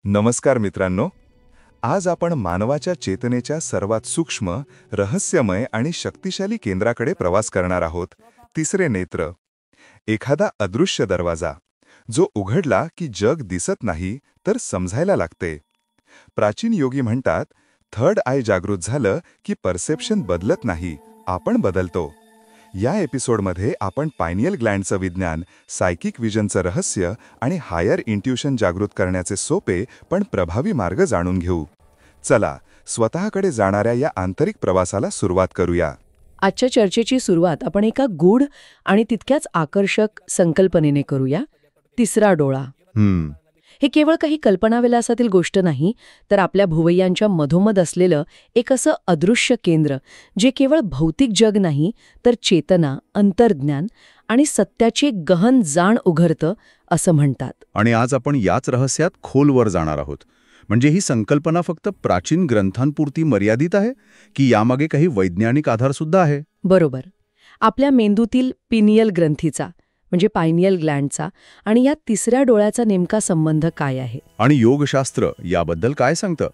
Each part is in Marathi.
नमस्कार मित्रांनो. आज आपण मानवाच्या चेतनेच्या सर्वात सूक्ष्म, रहस्यमय आणि शक्तिशाली केंद्राकडे प्रवास करणार आहोत. तिसरे नेत्र. एखादा अदृश्य दरवाजा, जो उघडला की जग दिसत नाही तर समजायला लागते. प्राचीन योगी म्हणतात, थर्ड आय जागृत झालं की परसेप्शन बदलत नाही, आपण बदलतो. या एपिसोडमध्ये आपण पायनियल ग्लँडचं विज्ञान, सायकिक विजनचं रहस्य आणि हायर इंट्युशन जागृत करण्याचे सोपे पण प्रभावी मार्ग जाणून घेऊ. चला, स्वतःकडे जाणाऱ्या या आंतरिक प्रवासाला सुरुवात करूया. आजच्या चर्चेची सुरुवात आपण एका गूढ आणि तितक्याच आकर्षक संकल्पनेने करूया. तिसरा डोळा. हे केवळ काही कल्पनाविलासातील गोष्ट नाही, तर आपल्या भुवयांच्या मधोमध असलेलं एक असं अदृश्य केंद्र, जे केवळ भौतिक जग नाही तर चेतना, अंतर्ज्ञान आणि सत्याची एक गहन जाण उघडतं असं म्हणतात. आणि आज आपण याच रहस्यात खोलवर जाणार आहोत. म्हणजे ही संकल्पना फक्त प्राचीन ग्रंथांपुरती मर्यादित आहे की यामागे काही वैज्ञानिक आधार सुद्धा आहे? बरोबर. आपल्या मेंदूतील पिनियल ग्रंथीचा म्हणजे पायनियल ग्लँडचा आणि या तिसऱ्या डोळ्याचा नेमका संबंध काय आहे? आणि योगशास्त्र याबद्दल काय सांगतं?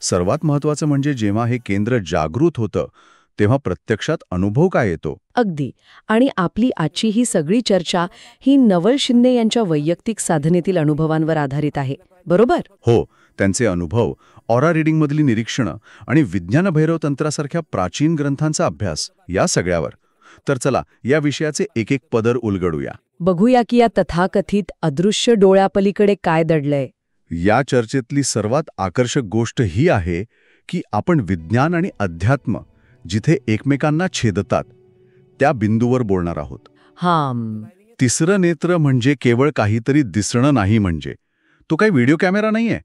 सर्वात महत्त्वाचं म्हणजे जेव्हा हे केंद्र जागृत होतं तेव्हा प्रत्यक्षात अनुभव काय येतो? अगदी. आणि आपली आजची ही सगळी चर्चा ही नवल शिंदे यांच्या वैयक्तिक साधनेतील अनुभवांवर आधारित आहे, बरोबर? हो, त्यांचे अनुभव, ऑरा रिडिंगमधली निरीक्षणं आणि विज्ञानभैरव तंत्रासारख्या प्राचीन ग्रंथांचा अभ्यास, या सगळ्यावर. तर चला, या विषयाचे एक एक पदर उलगडूया. बघूया की या तथाकथित अदृश्य डोळ्यापलीकडे काय दडलंय. या चर्चेतली सर्वात आकर्षक गोष्ट ही आहे की आपण विज्ञान आणि अध्यात्म जिथे एकमेकांना छेदतात त्या बिंदूवर बोलणार आहोत. तिसरं नेत्र म्हणजे केवळ काहीतरी दिसणं नाही. म्हणजे तो काही व्हिडिओ कॅमेरा नाहीये,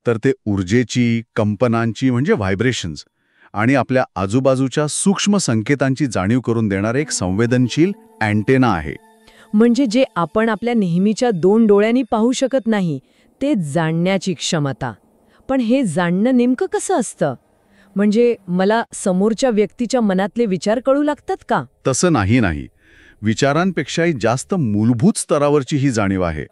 तर ते ऊर्जेची, कंपनांची म्हणजे व्हायब्रेशन्स आणि आपल्या आजूबाजूच्या सूक्ष्म संकेतांची जाणीव करून देणारे एक संवेदनशील अँटेना आहे. म्हणजे जे आपण आपल्या नेहमीच्या दोन डोळ्यांनी पाहू शकत नाही ते जाणण्याची क्षमता. पण हे जाणणं नेमकं कसं असतं? म्हणजे मला समोरच्या व्यक्तीच्या मनातले विचार कळू लागतात का? तसं नाही. विचारांपेक्षाही जास्त मूलभूत स्तरावरची ही जाणीव आहे.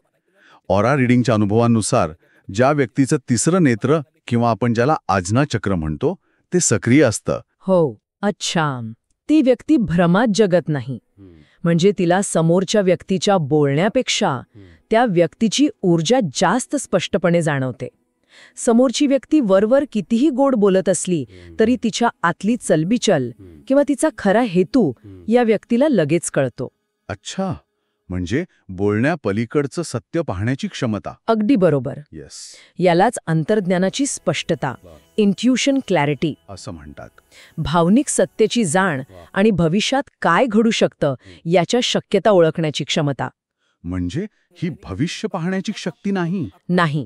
ऑरा रिडिंगच्या अनुभवानुसार ज्या व्यक्तीचं तिसरं नेत्र किंवा आपण ज्याला आज्ञा चक्र म्हणतो ते सक्रिय असतं. हो, अच्छा. ती व्यक्ती भ्रमात जगत नाही. म्हणजे तिला समोरच्या व्यक्तीच्या बोलण्यापेक्षा त्या व्यक्तीची ऊर्जा जास्त स्पष्टपणे जाणवते. समोरची व्यक्ती वरवर कितीही गोड बोलत असली तरी तिच्या आतली चलबिचल किंवा तिचा खरा हेतू या व्यक्तीला लगेच कळतो. अच्छा, म्हणजे बोलण्या पलीकडचं सत्य पाहण्याची क्षमता. अगदी बरोबर. येस. यालाच अंतर्ज्ञानाची स्पष्टता, इंट्युशन क्लॅरिटी असं म्हणतात. भावनिक सत्तेची जाण आणि भविष्यात काय घडू शकतं याच्या शक्यता ओळखण्याची क्षमता. म्हणजे ही भविष्य पाहण्याची शक्ती नाही.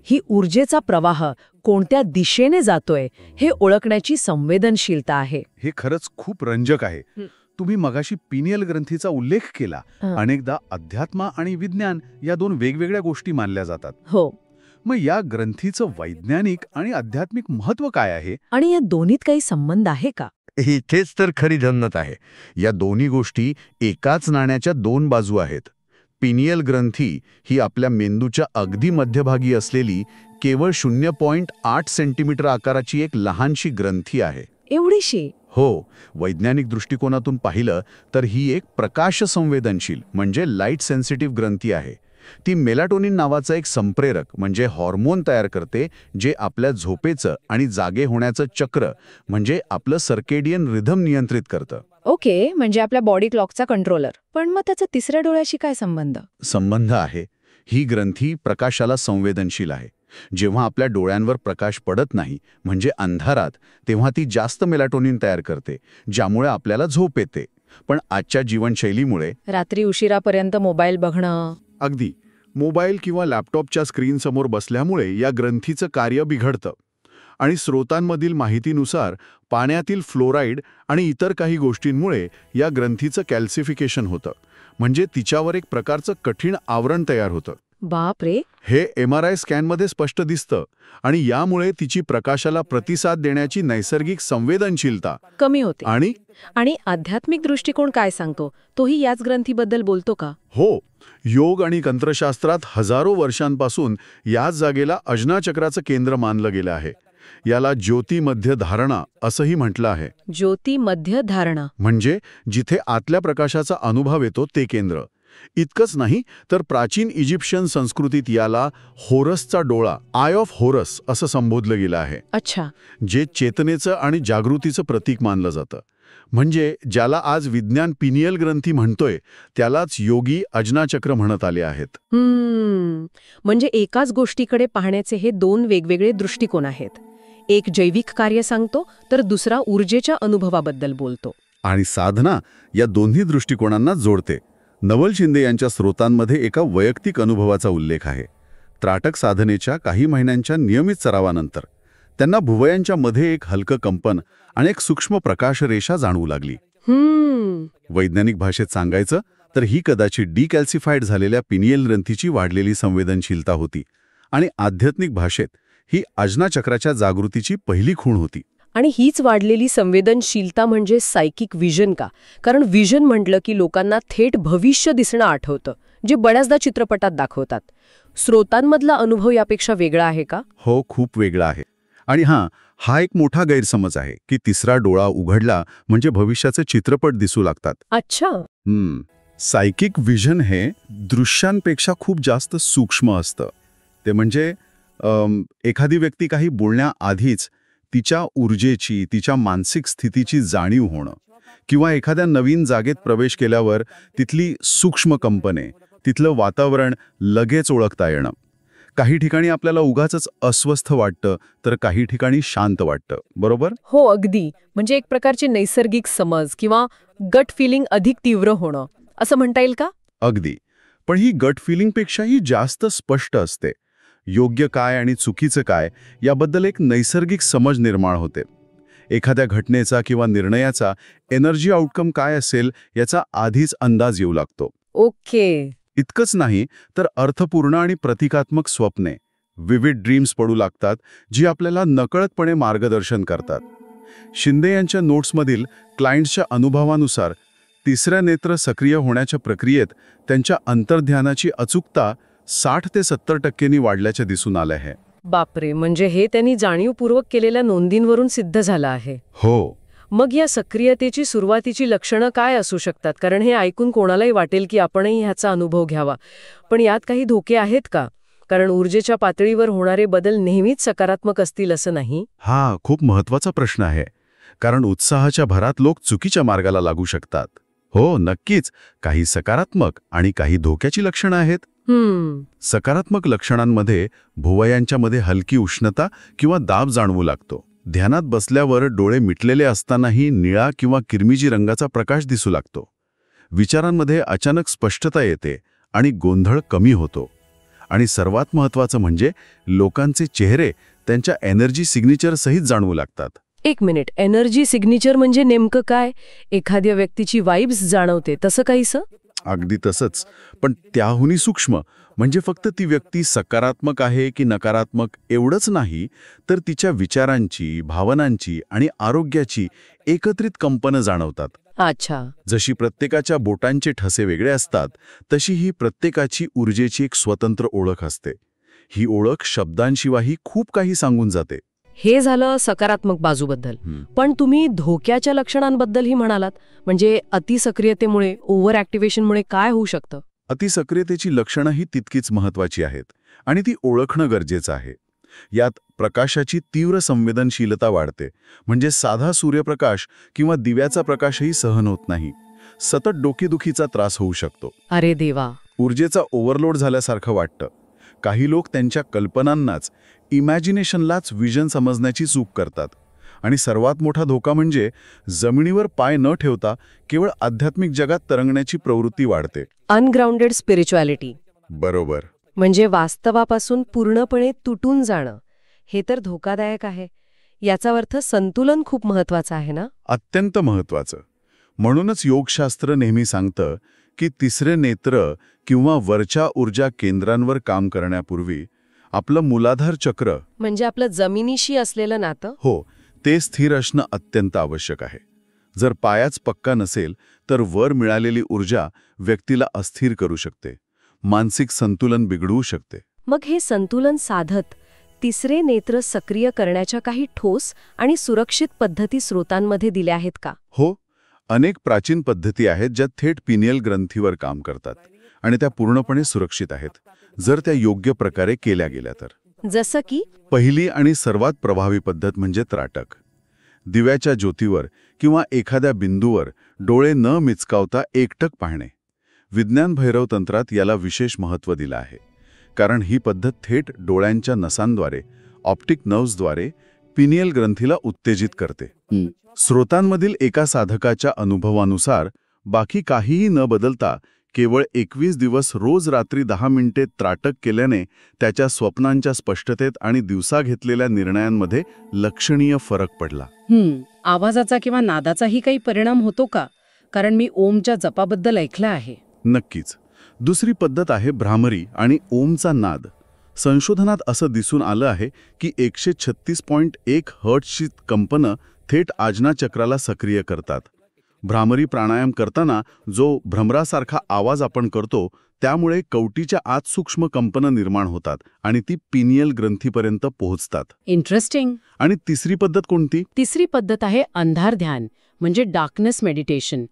ही ऊर्जेचा प्रवाह कोणत्या दिशेने जातोय हे ओळखण्याची संवेदनशीलता आहे. हे खरंच खूप रंजक आहे. तुम्ही मगाशी पिनियल ग्रंथीचा उल्लेख केला. अनेकदा अध्यात्म आणि विज्ञान या दोन वेगवेगळ्या गोष्टी मानल्या जातात. हो. मग या ग्रंथीचं वैज्ञानिक आणि आध्यात्मिक महत्त्व काय आहे? आणि या दोन्हीत काही संबंध आहे का? इथेच तर खरी जन्नत आहे. या दोन्ही गोष्टी एकाच नाण्याच्या दोन बाजू आहेत. पिनियल ग्रंथी ही आपल्या मेंदूच्या अगदी मध्यभागी असलेली केवळ 0.8 सेंटीमीटर आकाराची एक लहानशी ग्रंथी आहे. एवढीशी? हो. वैज्ञानिक दृष्टिकोनातून पाहिलं तर ही एक प्रकाश संवेदनशील म्हणजे लाईट सेन्सिटिव्ह ग्रंथी आहे. ती मेलाटोनिन नावाचा एक संप्रेरक म्हणजे हॉर्मोन तयार करते, जे आपल्या झोपेचं आणि जागे होण्याचं चक्र म्हणजे आपलं सर्केडियन रिधम नियंत्रित करतं. ओके, म्हणजे आपल्या बॉडी क्लॉकचा कंट्रोलर. पण मग त्याचा तिसऱ्या डोळ्याशी काय संबंध आहे? ही ग्रंथी प्रकाशाला संवेदनशील आहे. जेव्हा आपल्या डोळ्यांवर प्रकाश पडत नाही म्हणजे अंधारात, तेव्हा ती जास्त मेलाटोनिन तयार करते, ज्यामुळे आपल्याला झोप येते. पण आजच्या जीवनशैलीमुळे रात्री उशिरापर्यंत मोबाईल बघणं, अगदी मोबाईल किंवा लॅपटॉपच्या स्क्रीनसमोर बसल्यामुळे या ग्रंथीचं कार्य बिघडतं. आणि स्रोतांमधील माहितीनुसार पाण्यातील फ्लोराईड आणि इतर काही गोष्टींमुळे या ग्रंथीचं कॅल्सिफिकेशन होतं. म्हणजे तिच्यावर एक प्रकारचं कठीण आवरण तयार होतं. बापरे. हे MRI स्कॅनमध्ये स्पष्ट दिसतं. आणि यामुळे तिची प्रकाशाला प्रतिसाद देण्याची नैसर्गिक संवेदनशीलता कमी होते. आणि आणि आध्यात्मिक दृष्टिकोन काय सांगतो, तोही याच ग्रंथीबद्दल बोलतो का? हो, योग आणि तंत्रशास्त्रात हजारो वर्षांपासून याच जागेला अजनाचक्राचं केंद्र मानलं गेलं आहे. याला ज्योती मध्य धारणा असंही म्हटलं आहे. ज्योती मध्य धारणा. म्हणजे जिथे आतल्या प्रकाशाचा अनुभव येतो ते केंद्र. इतकंच नाही तर प्राचीन इजिप्शियन संस्कृतीत याला होरसचा डोळा, आय ऑफ होरस असं संबोधलं गेलं आहे. अच्छा. जे चेतनेचं आणि जागृतीचं प्रतीक मानलं जातं. म्हणजे ज्याला आज विज्ञान पिनियल ग्रंथी म्हणतोय त्यालाच योगी अजनाचक्र म्हणत आले आहेत. म्हणजे एकाच गोष्टीकडे पाहण्याचे हे दोन वेगवेगळे दृष्टिकोन आहेत. एक जैविक कार्य सांगतो तर दुसरा ऊर्जेच्या अनुभवाबद्दल बोलतो. आणि साधना या दोन्ही दृष्टिकोनांना जोडते. नवल शिंदे यांच्या स्रोतांमध्ये एका वैयक्तिक अनुभवाचा उल्लेख आहे. त्राटक साधनेच्या काही महिन्यांच्या नियमित सरावानंतर त्यांना भुवयांच्या मध्ये एक हलकं कंपन आणि एक सूक्ष्म प्रकाशरेषा जाणवू लागली. वैज्ञानिक भाषेत सांगायचं तर ही कदाचित डिकॅल्सिफाईड झालेल्या पिनियल ग्रंथीची वाढलेली संवेदनशीलता होती. आणि आध्यात्मिक भाषेत ही अजनाचक्राच्या जागृतीची पहिली खूण होती. आणि हीच वाढलेली संवेदनशीलता म्हणजे सायकिक विजन का? कारण विजन म्हटलं की लोकांना थेट भविष्य दिसणं आठवतं, जे बऱ्याचदा चित्रपटात दाखवतात. स्रोतांमधला अनुभव यापेक्षा वेगळा आहे का? हो, खूप वेगळा आहे. आणि हा एक मोठा गैरसमज आहे की तिसरा डोळा उघडला म्हणजे भविष्याचे चित्रपट दिसू लागतात. अच्छा. सायकिक विजन हे दृश्यांपेक्षा खूप जास्त सूक्ष्म असतं. ते म्हणजे एखादी व्यक्ती काही बोलण्याआधीच तिच्या ऊर्जेची, तिच्या मानसिक स्थितीची जाणीव होणं, किंवा एखाद्या नवीन जागेत प्रवेश केल्यावर तिथली सूक्ष्म कंपने, तिथलं वातावरण लगेच ओळखता येणं. काही ठिकाणी आपल्याला उगाचच अस्वस्थ वाटतं तर काही ठिकाणी शांत वाटतं. बरोबर? हो, अगदी. म्हणजे एक प्रकारचे नैसर्गिक समज किंवा गट फिलिंग अधिक तीव्र होणं असं म्हणता येईल का? अगदी. पण ही गट फिलिंगपेक्षाही जास्त स्पष्ट असते. योग्य काय आणि चुकीचं काय याबद्दल एक नैसर्गिक समज निर्माण होते. एखाद्या घटनेचा किंवा निर्णयाचा एनर्जी आउटकम काय असेल याचा आधीच अंदाज येऊ लागतो. ओके. इतकंच नाही तर अर्थपूर्ण आणि प्रतिकात्मक स्वप्ने, विविड ड्रीम्स पडू लागतात, जी आपल्याला नकळतपणे मार्गदर्शन करतात. शिंदे यांच्या नोट्समधील क्लायंट्सच्या अनुभवानुसार तिसऱ्या नेत्र सक्रिय होण्याच्या प्रक्रियेत त्यांच्या अंतर्ध्यानाची अचूकता 60 ते 70% वाढल्याचे दिसून आले आहे. बापरे, म्हणजे हे त्यांनी जाणीवपूर्वक केलेल्या नोंदींवरून सिद्ध झालं आहे. हो. मग या सक्रियतेची सुरुवातीची लक्षणं काय असू शकतात? कारण हे ऐकून कोणालाही वाटेल की आपणही ह्याचा अनुभव घ्यावा. पण यात काही धोके आहेत का? कारण ऊर्जेच्या पातळीवर होणारे बदल नेहमीच सकारात्मक असतील असं नाही. हा खूप महत्वाचा प्रश्न आहे. कारण उत्साहाच्या भरात लोक चुकीच्या मार्गाला लागू शकतात. हो, नक्कीच काही सकारात्मक आणि काही धोक्याची लक्षणं आहेत. सकारात्मक लक्षणांमध्ये भुवयांच्यामध्ये हलकी उष्णता किंवा दाब जाणवू लागतो. ध्यानात बसल्यावर डोळे मिटलेले असतानाही निळा किंवा किरमिजी रंगाचा प्रकाश दिसू लागतो. विचारांमध्ये अचानक स्पष्टता येते आणि गोंधळ कमी होतो. आणि सर्वात महत्त्वाचं म्हणजे लोकांचे चेहरे त्यांच्या एनर्जी सिग्नेचर सहित जाणवू लागतात. एक मिनिट, एनर्जी सिग्नेचर म्हणजे नेमकं काय? एखाद्या व्यक्तीची वाइब्स जाणवते तसं काहीसं? अगदी तसंच, पण त्याहूनही सूक्ष्म. म्हणजे फक्त ती व्यक्ती सकारात्मक आहे की नकारात्मक एवढंच नाही, तर तिच्या विचारांची, भावनांची आणि आरोग्याची एकत्रित कंपनं जाणवतात. अच्छा. जशी प्रत्येकाच्या बोटांचे ठसे वेगळे असतात तशी ही प्रत्येकाची ऊर्जेची एक स्वतंत्र ओळख असते. ही ओळख शब्दांशिवायही खूप काही सांगून जाते. हे झालं सकारात्मक बाजूबद्दल. पण तुम्ही धोक्याच्या लक्षणांबद्दलही म्हणालात. म्हणजे अतिसक्रियतेमुळे, ओव्हर ॲक्टिव्हेशनमुळे काय होऊ शकतं? अतिसक्रियतेची लक्षणंही तितकीच महत्वाची आहेत आणि ती ओळखणं गरजेचं आहे. यात प्रकाशाची तीव्र संवेदनशीलता वाढते. म्हणजे साधा सूर्यप्रकाश किंवा दिव्याचा प्रकाशही सहन होत नाही. सतत डोकेदुखीचा त्रास होऊ शकतो. अरे देवा. ऊर्जेचा ओव्हरलोड झाल्यासारखं वाटतं. काही लोक त्यांच्या कल्पनांनाच, इमॅजिनेशनलाच विजन समजण्याची चूक करतात. आणि सर्वात मोठा धोका म्हणजे जमिनीवर पाय न ठेवता केवळ आध्यात्मिक जगात तरंगण्याची प्रवृत्ती वाढते. Ungrounded spirituality. बरोबर. म्हणजे वास्तवापासून पूर्णपणे तुटून जाणं. हे तर धोकादायक आहे. याचा अर्थ संतुलन खूप महत्वाचं आहे ना? अत्यंत महत्वाचं. म्हणूनच योगशास्त्र नेहमी सांगतं की तिसरे नेत्र किंवा वरच्या ऊर्जा केंद्रांवर काम करण्यापूर्वी आपलं मूलाधार चक्र, म्हणजे आपलं जमिनीशी असलेलं नातं, हो, ते स्थिर असणं अत्यंत आवश्यक आहे. जर पायाच पक्का नसेल तर वर मिळालेली ऊर्जा व्यक्तीला अस्थिर करू शकते, मानसिक संतुलन बिघडवू शकते. मग हे संतुलन साधत तिसरे नेत्र सक्रिय करण्याच्या काही ठोस आणि सुरक्षित पद्धती स्रोतांमध्ये दिल्या आहेत का? हो, अनेक प्राचीन पद्धती आहेत ज्या थेट पिनियल ग्रंथीवर काम करतात आणि त्या पूर्णपणे सुरक्षित आहेत, जर त्या योग्य प्रकारे केल्या गेल्या तर. जसं की पहिली आणि सर्वात प्रभावी पद्धत म्हणजे त्राटक. दिव्याच्या ज्योतीवर किंवा एखाद्या बिंदूवर डोळे न मिचकावता एकटक पाहणे. विज्ञान भैरव तंत्रात याला विशेष महत्त्व दिलं आहे, कारण ही पद्धत थेट डोळ्यांच्या नसांद्वारे, ऑप्टिक नर्व्हजद्वारे पिनियल ग्रंथीला उत्तेजित करते. स्रोतांमधील एका साधकाच्या अनुभवानुसार बाकी काहीही न बदलता केवळ 21 दिवस रोज रात्री 10 मिनिटे त्राटक केल्याने त्याच्या स्वप्नांच्या स्पष्टतेत आणि दिवसा घेतलेल्या निर्णयांमध्ये लक्षणीय फरक पडला. आवाजाचा किंवा नादाचाही काही परिणाम होतो का? कारण मी ओमच्या जपाबद्दल ऐकलं आहे. नक्कीच. दुसरी पद्धत आहे भ्रामरी आणि ओमचा नाद. संशोधनात असं दिसून आलं आहे की 136.1 हर्ट्झची कंपनं थेट आज्ञाचक्राला सक्रिय करतात. भ्रामरी प्राणायाम करताना जो भ्रमरासारखा आवाज आपण करतो त्यामुळे कवटीच्या आत सूक्ष्म कंपनं निर्माण होतात आणि ती पिनियल ग्रंथीपर्यंत पोहोचतात. इंटरेस्टिंग. आणि तिसरी पद्धत कोणती? तिसरी पद्धत आहे अंधार ध्यान, म्हणजे डार्कनेस मेडिटेशन.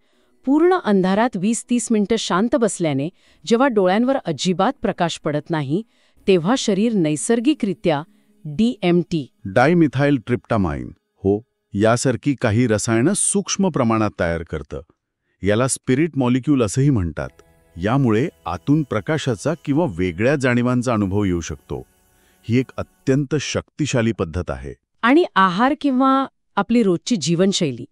पूर्ण अंधारात 20-30 मिनिटं शांत बसल्याने जेव्हा डोळ्यांवर अजिबात प्रकाश पडत नाही तेव्हा शरीर नैसर्गिकरित्या DMT डायमिथाइल ट्रिप्टामाइन यासारखी काही रसायनं सूक्ष्म प्रमाणात तयार करतं. याला स्पिरिट मॉलिक्यूल असंही म्हणतात. यामुळे आतून प्रकाशाचा किंवा वेगळ्या जाणीवांचा अनुभव येऊ शकतो. ही एक अत्यंत शक्तिशाली पद्धत आहे. आणि आहार किंवा आपली रोजची जीवनशैली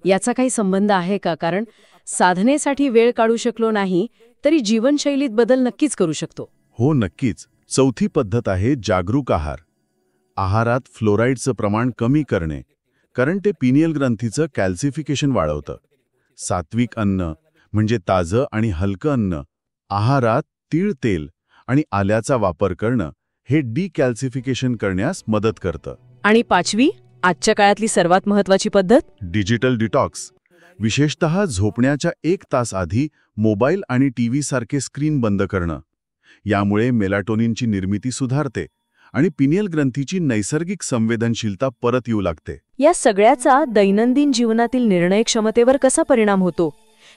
याचा काही संबंध आहे का? कारण साधनेसाठी वेळ काढू शकलो नाही तरी जीवनशैलीत बदल नक्कीच करू शकतो. हो, नक्कीच. चौथी पद्धत आहे जागरूक आहार. आहारात फ्लोराईडचं प्रमाण कमी करणे, कारण ते पिनियल ग्रंथीचं कॅल्सिफिकेशन वाढवतं. सात्विक अन्न म्हणजे ताजं आणि हलकं अन्न, आहारात तीळ तेल आणि आल्याचा वापर करणं हे डिकॅल्सिफिकेशन करण्यास मदत करतं. आणि पाचवी, आजच्या काळातली सर्वात महत्वाची पद्धत, डिजिटल डिटॉक्स. विशेषतः झोपण्याच्या 1 तास आधी मोबाईल आणि टीव्ही सारखे स्क्रीन बंद करणं. यामुळे मेलाटोनिनची निर्मिती सुधारते आणि पिनियल ग्रंथीची नैसर्गिक संवेदनशीलता परत येऊ लागते. या सगळ्याचा दैनंदिन जीवनातील निर्णय क्षमतेवर कसा परिणाम होतो?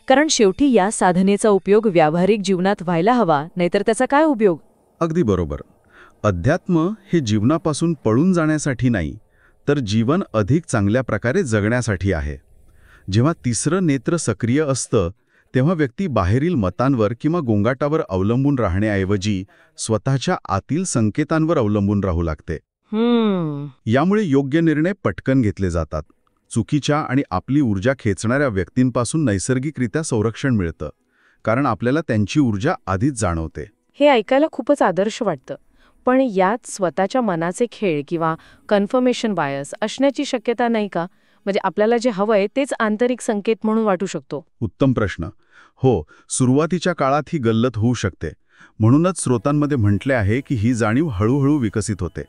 कारण शेवटी या साधनेचा उपयोग व्यावहारिक जीवनात व्हायला हवा, नाहीतर त्याचा काय उपयोग? अगदी बरोबर. अध्यात्म हे जीवनापासून पळून जाण्यासाठी नाही, तर जीवन अधिक चांगल्या प्रकारे जगण्यासाठी आहे. जेव्हा तिसरं नेत्र सक्रिय असतं तेव्हा व्यक्ती बाहेरील मतांवर किंवा गोंगाटावर अवलंबून राहण्याऐवजी स्वतःच्या आतील संकेतांवर अवलंबून राहू लागते. यामुळे योग्य निर्णय पटकन घेतले जातात. चुकीच्या आणि आपली ऊर्जा खेचणाऱ्या व्यक्तींपासून नैसर्गिकरित्या संरक्षण मिळतं, कारण आपल्याला त्यांची ऊर्जा आधीच जाणवते. हे ऐकायला खूपच आदर्श वाटतं. पण यात स्वतःच्या मनाचे खेळ किंवा कन्फर्मेशन बायस असण्याची शक्यता नाही का? म्हणजे आपल्याला जे हवंय तेच आंतरिक संकेत म्हणून वाटू शकतो. उत्तम प्रश्न. हो, सुरुवातीच्या काळात ही गल्लत होऊ शकते. म्हणूनच स्रोतांमध्ये म्हटले आहे की ही जाणीव हळूहळू विकसित होते.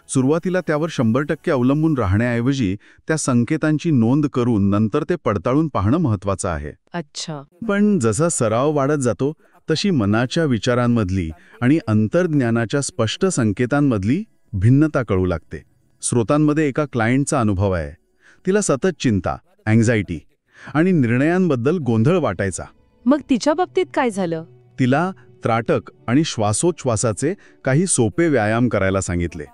सुरुवातीला त्यावर 100% अवलंबून राहण्याऐवजी त्या संकेतांची नोंद करून नंतर ते पडताळून पाहणं महत्त्वाचं आहे. अच्छा. पण जसा सराव वाढत जातो तशी मनाच्या विचारांमधली आणि अंतर्ज्ञानाच्या स्पष्ट संकेतांमधली भिन्नता कळू लागते. स्रोतांमध्ये एका क्लायंटचा अनुभव आहे. तिला सतत चिंता, अँक्झायटी आणि निर्णयांबद्दल गोंधळ वाटायचा. मग तिच्या बाबतीत काय झालं? तिला त्राटक आणि श्वासोच्छवासाचे काही सोपे व्यायाम करायला सांगितले.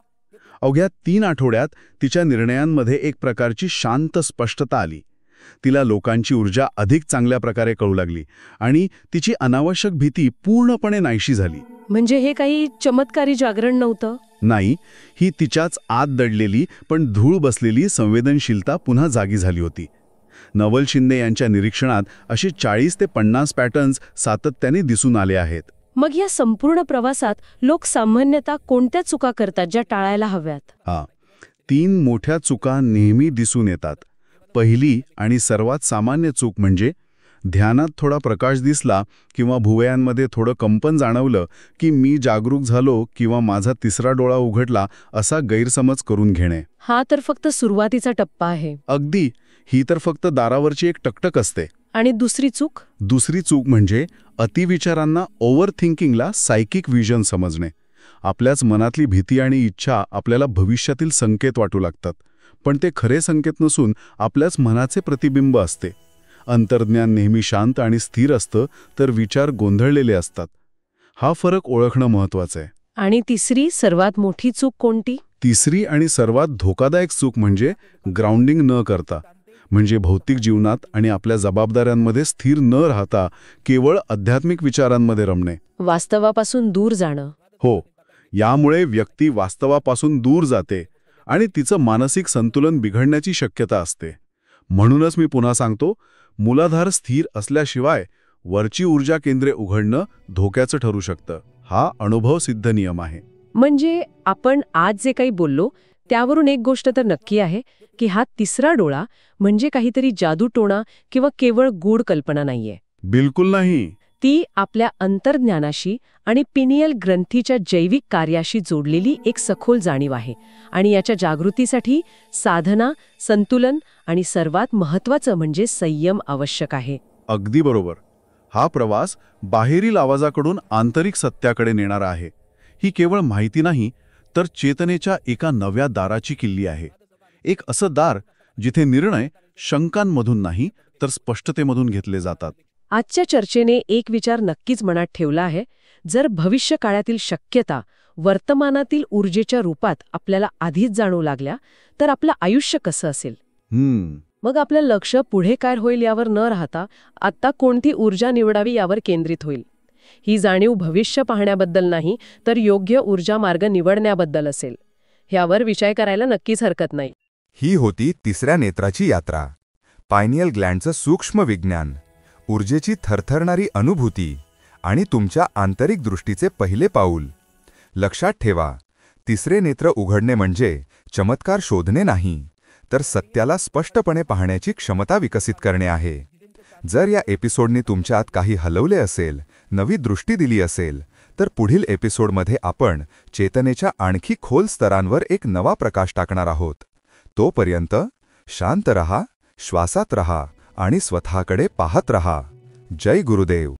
अवघ्या 3 आठवड्यात तिच्या निर्णयांमध्ये एक प्रकारची शांत स्पष्टता आली. तिला लोकांची ऊर्जा अधिक चांगल्या प्रकारे कळू लागली आणि तिची अनावश्यक भीती पूर्णपणे नाहीशी झाली. म्हणजे हे काही चमत्कारी जागरण नव्हतं? नाही, ही तिच्याच आत दडलेली पण धूळ बसलेली संवेदनशीलता पुन्हा जागी झाली होती. नवल शिंदे यांच्या निरीक्षणात असे 40 ते 50 पॅटर्न्स सातत्याने दिसून आले आहेत. मग या संपूर्ण प्रवासात लोक सामान्यतः कोणत्या चुका करतात ज्या टाळायला हव्यात? 3 मोठ्या चुका नेहमी दिसून येतात. पहिली आणि सर्वात सामान्य चूक म्हणजे ध्यानात थोडा प्रकाश दिसला किंवा भुवयांमध्ये थोडं कंपन जाणवलं की मी जागरूक झालो किंवा माझा तिसरा डोळा उघडला असा गैरसमज करून घेणे. हा तर फक्त सुरुवातीचा टप्पा आहे. अगदी. ही तर फक्त दारावरची एक टकटक असते. आणि दुसरी चूक? दुसरी चूक म्हणजे अतिविचारांना, ओव्हर थिंकिंगला सायकिक व्हिजन समजणे. आपल्याच मनातली भीती आणि इच्छा आपल्याला भविष्यातील संकेत वाटू लागतात, पण ते खरे संकेत नसून आपल्याच मनाचे प्रतिबिंब असते. अंतर्ज्ञान नेहमी शांत आणि स्थिर असतं, तर विचार गोंधळलेले असतात. हा फरक ओळखणं महत्वाचं आहे. आणि तिसरी सर्वात मोठी चूक कोणती? तिसरी आणि सर्वात धोकादायक चूक म्हणजे ग्राउंडिंग न करता, म्हणजे भौतिक जीवनात आणि आपल्या जबाबदाऱ्यांमध्ये स्थिर न राहता केवळ आध्यात्मिक विचारांमध्ये रमणे. वास्तवापासून दूर जाणं. हो, यामुळे व्यक्ती वास्तवापासून दूर जाते आणि तिचं मानसिक संतुलन बिघडण्याची शक्यता असते. म्हणूनच मी पुन्हा सांगतो, मूलाधार स्थिर असल्याशिवाय वरची ऊर्जा केंद्रे उघडणं धोक्याचं ठरू शकतं. हा अनुभवसिद्ध नियम आहे. म्हणजे आपण आज जे काही बोललो त्यावरून एक गोष्ट तर नक्की आहे की हा तिसरा डोळा म्हणजे काहीतरी जादूटोणा किंवा केवळ गूढ कल्पना नाहीये. बिलकुल नाही. ती आपल्या अंतर्ज्ञानाशी आणि पिनियल ग्रंथीच्या जैविक कार्याशी जोडलेली एक सखोल जाणीव आहे. आणि याच्या जागृतीसाठी साधना, संतुलन आणि सर्वात महत्त्वाचं म्हणजे संयम आवश्यक आहे. अगदी बरोबर. हा प्रवास बाहेरील आवाजाकडून आंतरिक सत्याकडे नेणारा आहे. ही केवळ माहिती नाही, तर चेतनेच्या एका नव्या दाराची किल्ली आहे. एक असं दार जिथे निर्णय शंकांमधून नाही, तर स्पष्टतेमधून घेतले जातात. आजच्या चर्चेने एक विचार नक्कीच मनात ठेवला आहे. जर भविष्यकाळातील शक्यता वर्तमानातील ऊर्जेच्या रूपात आपल्याला आधीच जाणवू लागल्या, तर आपलं आयुष्य कसं असेल? मग आपलं लक्ष पुढे काय होईल यावर न राहता आत्ता कोणती ऊर्जा निवडावी यावर केंद्रित होईल. ही जाणीव भविष्य पाहण्याबद्दल नाही, तर योग्य ऊर्जा मार्ग निवडण्याबद्दल असेल. ह्यावर विचार करायला नक्कीच हरकत नाही. ही होती तिसऱ्या नेत्राची यात्रा. पायनियल ग्लँडचं सूक्ष्म विज्ञान, ऊर्जेची थरथरणारी अनुभूती आणि तुमच्या आंतरिक दृष्टीचे पहिले पाऊल. लक्षात ठेवा, तिसरे नेत्र उघडणे म्हणजे चमत्कार शोधणे नाही, तर सत्याला स्पष्टपणे पाहण्याची क्षमता विकसित करणे आहे. जर या एपिसोडने तुमच्यात काही हलवले असेल, नवी दृष्टी दिली असेल, तर पुढील एपिसोडमध्ये आपण चेतनेच्या आणखी खोल स्तरांवर एक नवा प्रकाश टाकणार आहोत. तोपर्यंत शांत रहा, श्वासात रहा आणि स्वतःकडे पाहत रहा. जय गुरुदेव.